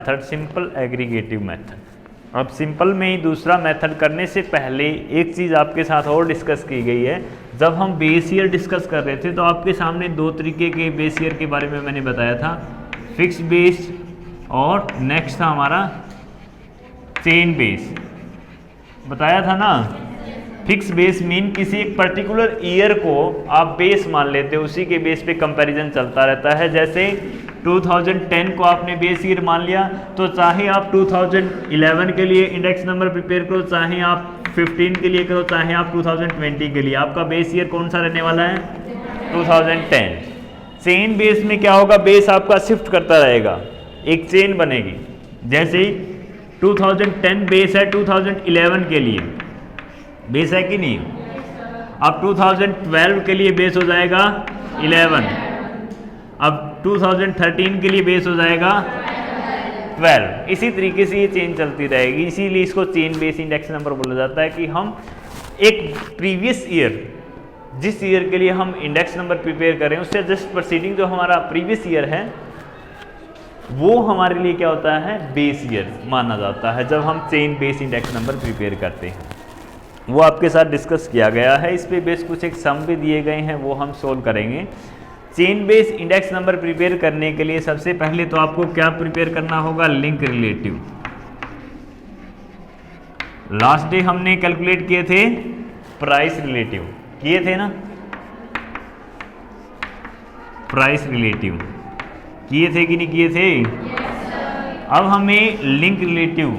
Method simple aggregative method. अब simple में ही दूसरा मेथड करने से पहले एक चीज़ आपके साथ और डिस्कस की गई है। जब हम बेस ईयर डिस्कस कर रहे थे तो आपके सामने दो तरीके के बेस ईयर के बारे में मैंने बताया था, फिक्स बेस और नेक्स्ट था हमारा चेन बेस, बताया था ना। फिक्स बेस मीन किसी एक पर्टिकुलर ईयर को आप बेस मान लेते हो, उसी के बेस पे कंपैरिजन चलता रहता है। जैसे 2010 को आपने बेस ईयर मान लिया तो चाहे आप 2011 के लिए इंडेक्स नंबर प्रिपेयर करो, चाहे आप 15 के लिए करो, चाहे आप 2020 के लिए, आपका बेस ईयर कौन सा रहने वाला है? 2010। चेन बेस में क्या होगा, बेस आपका शिफ्ट करता रहेगा, एक चेन बनेगी। जैसे 2010 बेस है 2011 के लिए, बेस है कि नहीं? अब 2012 के लिए बेस हो जाएगा 11, अब 2013 के लिए बेस हो जाएगा 12। इसी तरीके से ये चेन चलती रहेगी, इसीलिए इसको चेन बेस इंडेक्स नंबर बोला जाता है कि हम एक प्रीवियस ईयर, जिस ईयर के लिए हम इंडेक्स नंबर प्रिपेयर करें उससे जस्ट प्रोसीडिंग जो हमारा प्रीवियस ईयर है वो हमारे लिए क्या होता है? बेस ईयर माना जाता है जब हम chain base index number prepare करते हैं। वो आपके साथ डिस्कस किया गया है, इस पे बेस कुछ एक सम भी दिए गए हैं, वो हम सोल्व करेंगे। Chain base index number prepare करने के लिए सबसे पहले तो आपको क्या प्रिपेयर करना होगा? Link relative. लास्ट डे हमने कैलकुलेट किए थे प्राइस रिलेटिव, किए थे ना? प्राइस रिलेटिव किए थे कि नहीं किए थे? अब हमें लिंक रिलेटिव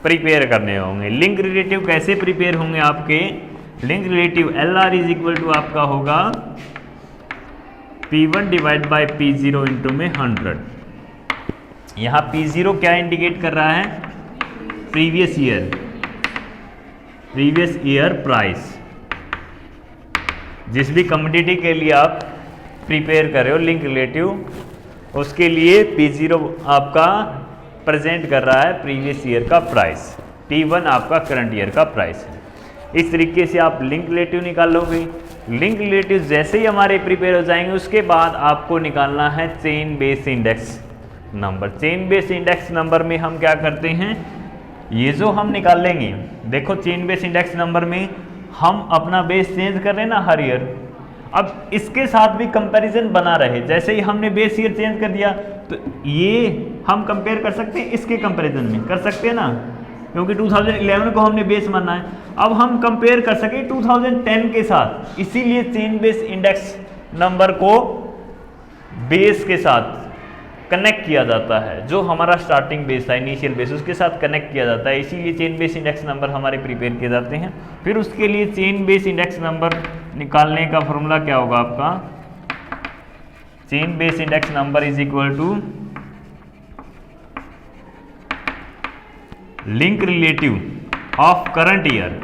प्रिपेयर करने होंगे। लिंक रिलेटिव कैसे प्रिपेयर होंगे आपके? Link relative LR is equal to आपका होगा P1 divide by P0 into में 100। यहाँ P0 क्या इंडिकेट कर रहा है? Previous year, previous year price. जिस भी कमोडिटी के लिए आप प्रिपेयर कर रहे हो लिंक रिलेटिव, उसके लिए P0 आपका प्रेजेंट कर रहा है प्रीवियस ईयर का प्राइस, P1 आपका करंट ईयर का प्राइस है। इस तरीके से आप लिंक रिलेटिव निकालोगे। लिंक रिलेटिव जैसे ही हमारे प्रिपेयर हो जाएंगे उसके बाद आपको निकालना है chain base index number. Chain base index number में हम क्या करते हैं, ये जो हम निकालेंगे, देखो चेन बेस इंडेक्स नंबर में हम अपना बेस चेंज कर रहे हैं ना हर ईयर। अब इसके साथ भी कंपैरिजन बना रहे, जैसे ही हमने बेस ईयर चेंज कर दिया तो ये हम कंपेयर कर सकते हैं, इसके कंपैरिजन में कर सकते हैं ना, क्योंकि 2011 को हमने बेस माना है। अब हम कंपेयर कर सके 2010 के साथ, इसीलिए चेन बेस इंडेक्स नंबर को बेस के साथ कनेक्ट किया जाता है। जो हमारा स्टार्टिंग बेस था, इनिशियल बेस, उसके साथ कनेक्ट किया जाता है, इसीलिए चेन बेस इंडेक्स नंबर हमारे प्रिपेयर किए जाते हैं। फिर उसके लिए चेन बेस इंडेक्स नंबर निकालने का फॉर्मूला क्या होगा आपका? Chain base index number is equal to link relative of current year.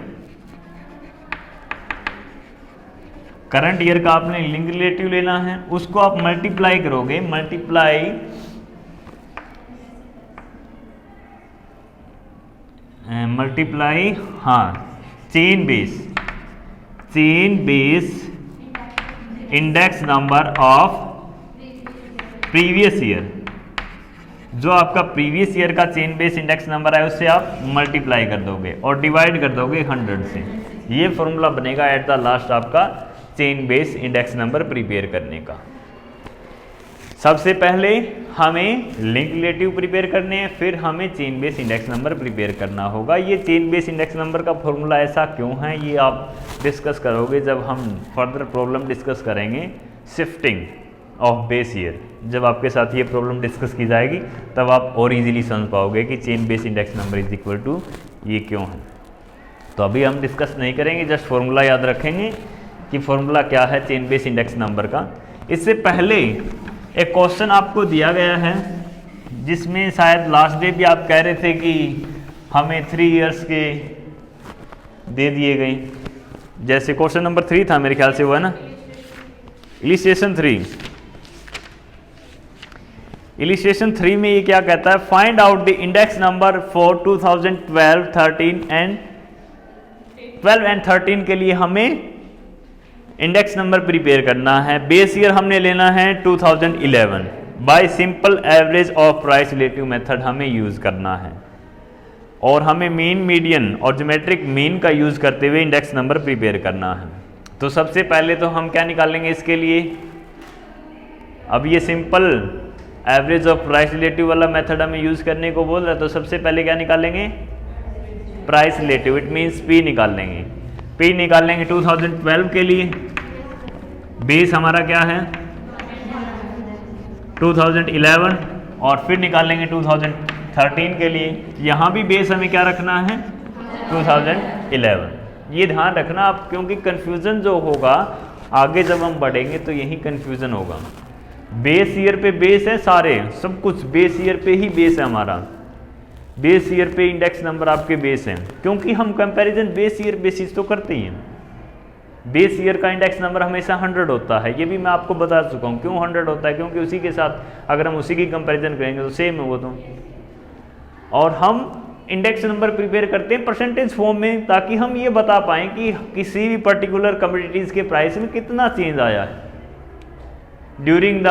Current year का आपने लिंक रिलेटिव लेना है, उसको आप मल्टीप्लाई करोगे, मल्टीप्लाई हाँ chain base index number of previous year. जो आपका प्रीवियस ईयर का चेन बेस इंडेक्स नंबर है उससे आप मल्टीप्लाई कर दोगे और डिवाइड कर दोगे 100 से। ये फॉर्मूला बनेगा एट द लास्ट आपका chain base index number prepare करने का। सबसे पहले हमें लिंक रिलेटिव प्रिपेयर करने हैं, फिर हमें chain base index number prepare करना होगा। ये चेन बेस इंडेक्स नंबर का फॉर्मूला ऐसा क्यों है ये आप डिस्कस करोगे जब हम फर्दर प्रॉब्लम डिस्कस करेंगे शिफ्टिंग ऑफ बेस ईयर। जब आपके साथ ये प्रॉब्लम डिस्कस की जाएगी तब आप और इजीली समझ पाओगे कि chain base index number is equal to ये क्यों है। तो अभी हम डिस्कस नहीं करेंगे, जस्ट फॉर्मूला याद रखेंगे कि फॉर्मूला क्या है चेन बेस इंडेक्स नंबर का। इससे पहले एक क्वेश्चन आपको दिया गया है जिसमें शायद लास्ट डे भी आप कह रहे थे कि हमें 3 इयर्स के दे दिए गए। जैसे क्वेश्चन नंबर 3 था मेरे ख्याल से, वो है ना इलिस्ट्रेशन 3। इलिस्ट्रेशन 3 में ये क्या कहता है? Find out the index number for 2012, 12 and 13 के लिए हमें इंडेक्स नंबर प्रिपेयर करना है। बेस ईयर हमने लेना है 2011, bye simple average of price relative method हमें यूज करना है, और हमें मीन, मीडियन और ज्योमेट्रिक मीन का यूज करते हुए इंडेक्स नंबर प्रिपेयर करना है। तो सबसे पहले तो हम क्या निकालेंगे इसके लिए, अब ये simple average of price relative वाला मेथड हमें यूज करने को बोल रहा है, तो सबसे पहले क्या निकालेंगे, price relative, it means P निकाल लेंगे। पी निकालेंगे 2012 के लिए, बेस हमारा क्या है 2011, और फिर निकालेंगे 2013 के लिए, यहाँ भी बेस हमें क्या रखना है 2011। ये ध्यान रखना आप, क्योंकि कन्फ्यूज़न जो होगा आगे जब हम बढ़ेंगे तो यही कन्फ्यूज़न होगा। बेस ईयर पे बेस है, सारे सब कुछ बेस ईयर पे ही बेस है हमारा, बेस ईयर पे इंडेक्स नंबर आपके बेस हैं, क्योंकि हम कंपैरिजन बेस ईयर बेसिस तो करते ही हैं। बेस ईयर का इंडेक्स नंबर हमेशा 100 होता है, ये भी मैं आपको बता चुका हूँ क्यों 100 होता है, क्योंकि उसी के साथ अगर हम उसी की कंपैरिजन करेंगे तो सेम है वो तो। और हम इंडेक्स नंबर प्रिपेयर करते हैं परसेंटेज फॉर्म में, ताकि हम ये बता पाएँ कि किसी भी पर्टिकुलर कमोडिटीज़ के प्राइस में कितना चेंज आया है ड्यूरिंग द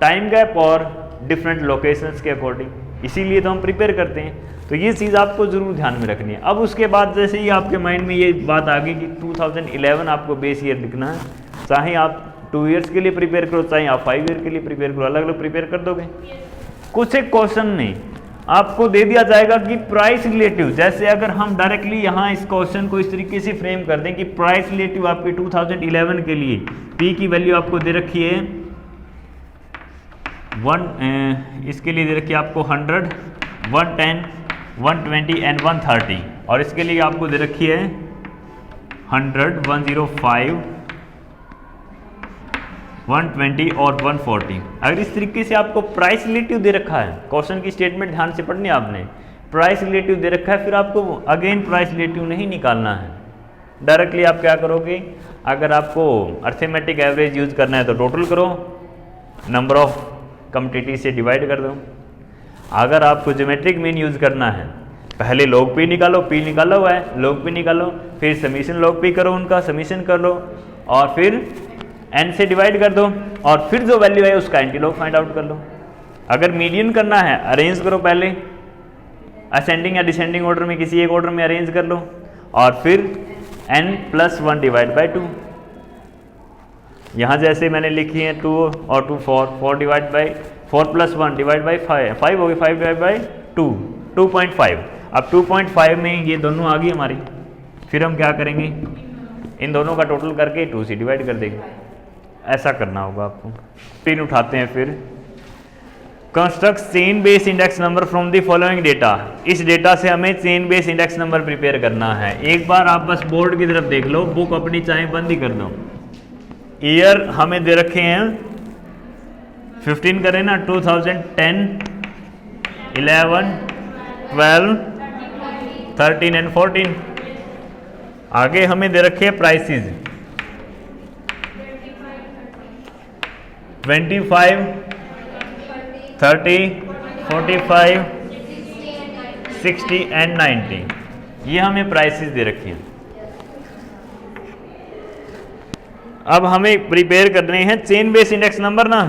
टाइम गैप और डिफरेंट लोकेशंस के अकॉर्डिंग, इसीलिए तो हम प्रिपेयर करते हैं। तो ये चीज़ आपको ज़रूर ध्यान में रखनी है। अब उसके बाद जैसे ही आपके माइंड में ये बात आ गई कि 2011 आपको बेस ईयर लिखना है, चाहे आप 2 ईयर्स के लिए प्रिपेयर करो, चाहे आप 5 ईयर के लिए प्रिपेयर करो, अलग अलग प्रिपेयर कर दोगे। कुछ एक क्वेश्चन में आपको दे दिया जाएगा कि प्राइस रिलेटिव, जैसे अगर हम डायरेक्टली यहाँ इस क्वेश्चन को इस तरीके से फ्रेम कर दें कि प्राइस रिलेटिव आपके 2011 के लिए पी की वैल्यू आपको दे रखी है 1, इसके लिए दे रखी है आपको 100, 110, 120 एंड 130, और इसके लिए आपको दे रखी है 100, 105, 120 और 140। अगर इस तरीके से आपको प्राइस रिलेटिव दे रखा है, क्वेश्चन की स्टेटमेंट ध्यान से पढ़नी है आपने, प्राइस रिलेटिव दे रखा है, फिर आपको अगेन प्राइस रिलेटिव नहीं निकालना है, डायरेक्टली आप क्या करोगे, अगर आपको अर्थमेटिक एवरेज यूज करना है तो टोटल करो, नंबर ऑफ कमोडिटी से डिवाइड कर दो। अगर आपको ज्योमेट्रिक मीन यूज करना है, पहले लॉग पी निकालो, पी निकाला हुआ है, लॉग पी निकालो, फिर समीशन लॉग पी करो, उनका समीशन कर लो, और फिर एन से डिवाइड कर दो, और फिर जो वैल्यू है उसका एंटी लॉग फाइंड आउट कर लो। अगर मीडियन करना है, अरेंज करो, पहले असेंडिंग या डिसेंडिंग ऑर्डर में किसी एक ऑर्डर में अरेंज कर लो, और फिर n+1 डिवाइड बाई 2। यहाँ जैसे मैंने लिखी है 2 और 2 4 डिवाइड बाई 4 + 1 डिवाइड बाई 5 हो गई, 5 डिवाइड बाई 2 2.5। अब 2.5 में ये दोनों आ गई हमारी, फिर हम क्या करेंगे, इन दोनों का टोटल करके 2 से डिवाइड कर देंगे। ऐसा करना होगा आपको। पिन उठाते हैं, फिर construct chain base index number from the following data. इस डेटा से हमें chain base index number prepare करना है। एक बार आप बस बोर्ड की तरफ देख लो, बुक अपनी चाहे बंद ही कर दो। ईयर हमें दे रखे हैं 15 करें ना, 2010, 11, 12, 13 एंड 14। आगे हमें दे रखे हैं प्राइसेस 25, 30, 45, 60 एंड 90, ये हमें प्राइसेस दे रखी हैं। अब हमें प्रिपेयर करने हैं चेन बेस इंडेक्स नंबर ना।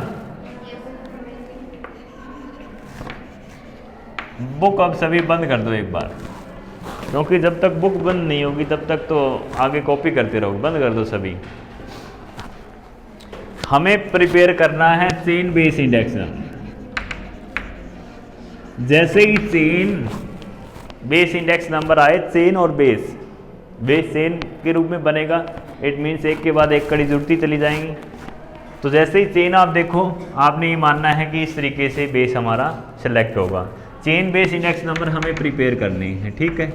बुक अब सभी बंद कर दो एक बार, क्योंकि जब तक बुक बंद नहीं होगी तब तक तो आगे कॉपी करते रहोगे। बंद कर दो सभी। हमें प्रिपेयर करना है चेन बेस इंडेक्स नंबर। जैसे ही चेन बेस इंडेक्स नंबर आए, चेन और बेस चेन के रूप में बनेगा, इट मीन्स एक के बाद एक कड़ी जुड़ती चली जाएंगी। तो जैसे ही चेन आप देखो, आपने ये मानना है कि इस तरीके से बेस हमारा सेलेक्ट होगा। चेन बेस इंडेक्स नंबर हमें प्रिपेयर करनी है, ठीक है।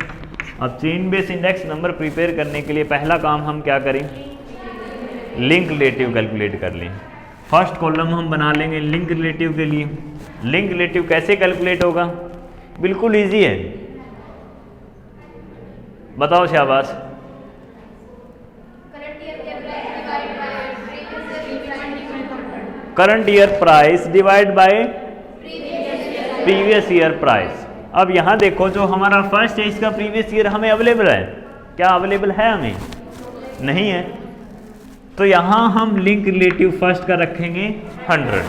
अब chain base index number prepare करने के लिए पहला काम हम क्या करें, लिंक रिलेटिव कैलकुलेट कर लें। फर्स्ट कॉलम हम बना लेंगे लिंक रिलेटिव के लिए। लिंक रिलेटिव कैसे कैलकुलेट होगा, बिल्कुल इजी है, बताओ शाबाश। Current year price divide by previous year price. अब यहाँ देखो, जो हमारा फर्स्ट है इसका प्रीवियस ईयर हमें अवेलेबल है क्या, अवेलेबल है हमें नहीं है, तो यहाँ हम लिंक रिलेटिव फर्स्ट का रखेंगे 100,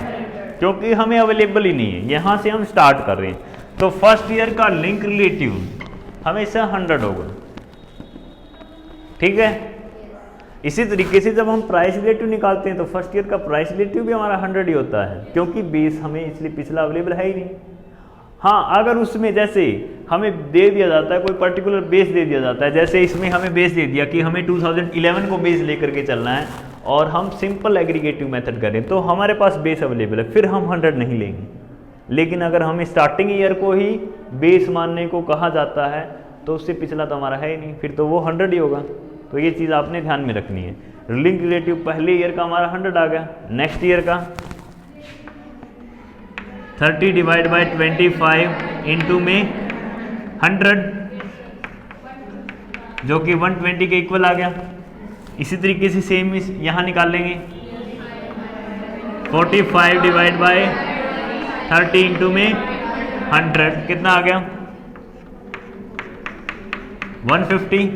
क्योंकि हमें अवेलेबल ही नहीं है, यहां से हम स्टार्ट कर रहे हैं। तो फर्स्ट ईयर का लिंक रिलेटिव हमेशा 100 होगा, ठीक है। इसी तरीके से जब हम प्राइस रिलेटिव निकालते हैं तो फर्स्ट ईयर का प्राइस रिलेटिव भी हमारा 100 ही होता है, क्योंकि बेस हमें इसलिए पिछला अवेलेबल है ही नहीं। हाँ, अगर उसमें जैसे हमें दे दिया जाता है कोई पर्टिकुलर बेस दे दिया जाता है, जैसे इसमें हमें बेस दे दिया कि हमें 2011 को बेस लेकर के चलना है और हम सिंपल एग्रीगेटिव मेथड करें, तो हमारे पास बेस अवेलेबल है, फिर हम 100 नहीं लेंगे। लेकिन अगर हमें स्टार्टिंग ईयर को ही बेस मानने को कहा जाता है तो उससे पिछला तो हमारा है ही नहीं, फिर तो वो 100 ही होगा। तो ये चीज़ आपने ध्यान में रखनी है। लिंक रिलेटिव पहले ईयर का हमारा 100 आ गया, नेक्स्ट ईयर का 30 डिवाइड बाई 25 इंटू में 100 जो कि 120 के इक्वल आ गया। इसी तरीके से सेम यहाँ निकाल लेंगे 45 डिवाइड बाई 30 इंटू में 100 कितना आ गया 150।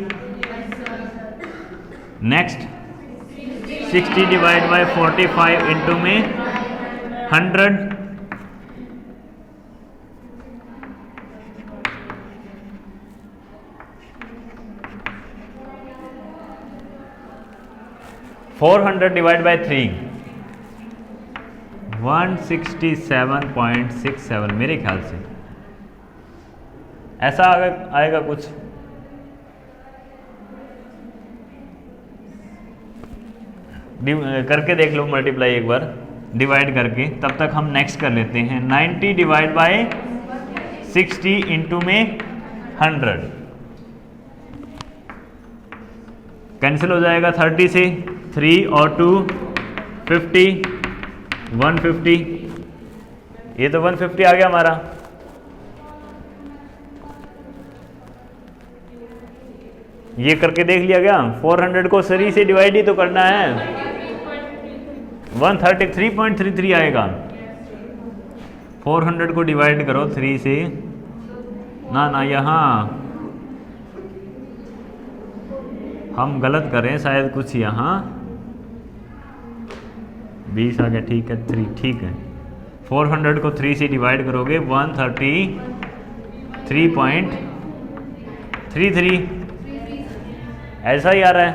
नेक्स्ट 60 डिवाइड बाई 45 इंटू में 100 400 डिवाइड बाई 3 167.67 मेरे ख्याल से ऐसा आएगा कुछ। करके देख लो मल्टीप्लाई एक बार डिवाइड करके, तब तक हम नेक्स्ट कर लेते हैं। 90 डिवाइड बाई 60 इंटू में 100 कैंसिल हो जाएगा 30 से 3 और 2 50 150, ये तो 150 आ गया हमारा। ये करके देख लिया गया। 400 को 3 से डिवाइड ही तो करना है, 133.33 आएगा। 400 को डिवाइड करो 3 से, ना यहाँ हम गलत करें शायद कुछ, यहाँ 20 आ गया, ठीक है 3 ठीक है। 400 को 3 से डिवाइड करोगे 133.33 ऐसा ही आ रहा है।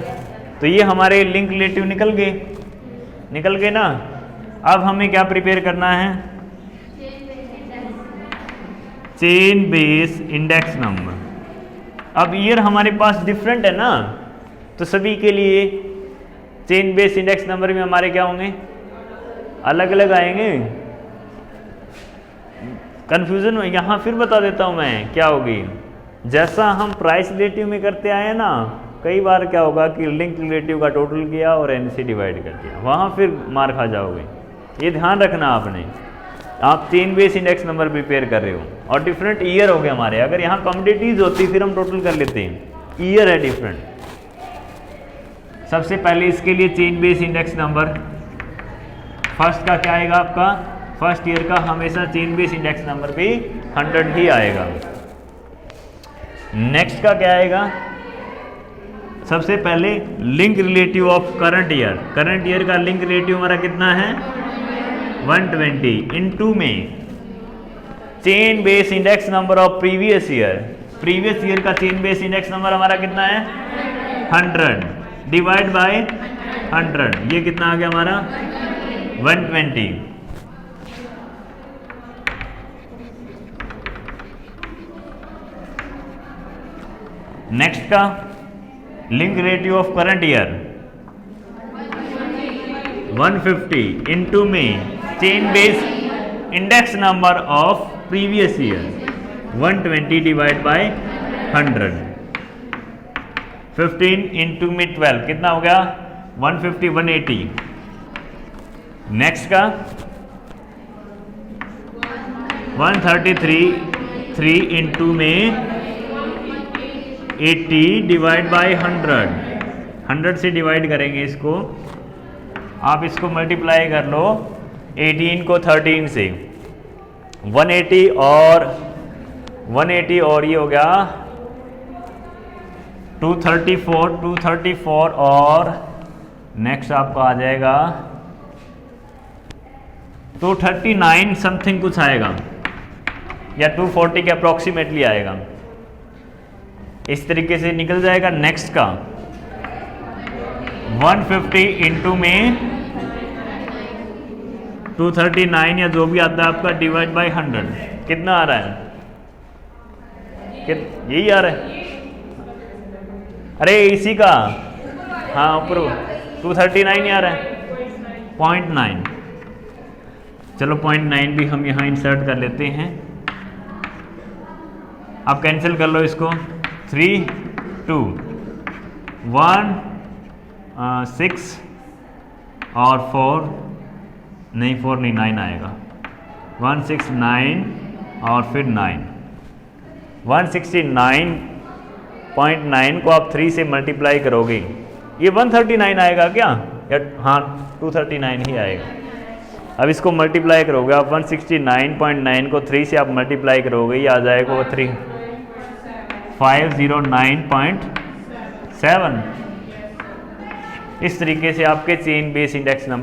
तो ये हमारे लिंक रिलेटिव निकल गए ना। अब हमें क्या प्रिपेयर करना है, चेन बेस इंडेक्स नंबर। अब ईयर हमारे पास डिफरेंट है ना, तो सभी के लिए चेन बेस इंडेक्स नंबर में हमारे क्या होंगे, अलग अलग आएंगे। कंफ्यूजन यहाँ फिर बता देता हूँ मैं क्या होगी। जैसा हम प्राइस रिलेटिव में करते आए हैं ना, कई बार क्या होगा कि लिंक रिलेटिव का टोटल किया और एन से डिवाइड कर दिया, वहाँ फिर मार खा जाओगे। ये ध्यान रखना आपने। आप chain base index number prepare कर रहे हो और डिफरेंट ईयर हो गए हमारे। अगर यहाँ कमोडिटीज होती फिर हम टोटल कर लेते हैं, ईयर है डिफरेंट। सबसे पहले इसके लिए chain base index number first का क्या आएगा आपका, फर्स्ट ईयर का हमेशा चेन बेस इंडेक्स नंबर भी 100 ही आएगा। नेक्स्ट का क्या आएगा, सबसे पहले link relative of current year. Current year का लिंक रिलेटिव हमारा कितना है 120 इनटू में chain base index number of previous year. Previous year का चेन बेस इंडेक्स नंबर हमारा कितना है 100 डिवाइड बाय 100, ये कितना आ गया हमारा 120। नेक्स्ट का link relative of current year 150 into में chain base index number of previous year 120 divide by 100। 15 into में 12 कितना हो गया 150 180। नेक्स्ट का 133 इंटू में 80 डिवाइड बाय 100 से डिवाइड करेंगे इसको। आप इसको मल्टीप्लाई कर लो 18 को 13 से, 180 और ये हो गया 234 और नेक्स्ट आपका आ जाएगा 239 समथिंग कुछ आएगा या 240 के अप्रॉक्सीमेटली आएगा। इस तरीके से निकल जाएगा। नेक्स्ट का 150 इंटू में 239 या जो भी आता है आपका डिवाइड बाय 100 कितना आ रहा है? यही आ रहा है। अरे इसी का, हाँ ऊपर 239 ही आ रहा है, 0.9। चलो 0.9 भी हम यहाँ इंसर्ट कर लेते हैं। आप कैंसिल कर लो इसको। 3 2 1 6 और 4 नहीं, 4 नहीं, 9 आएगा। 169 और फिर 9। 169.9 को आप 3 से मल्टीप्लाई करोगे, ये 139 आएगा क्या? या हाँ 239 ही आएगा। अब इसको मल्टीप्लाई करोगे आप, 169.9 को 3 से आप मल्टीप्लाई करोगे, ये आ जाएगा वो 509.7। इस तरीके से आपके चेन बेस इंडेक्स नंबर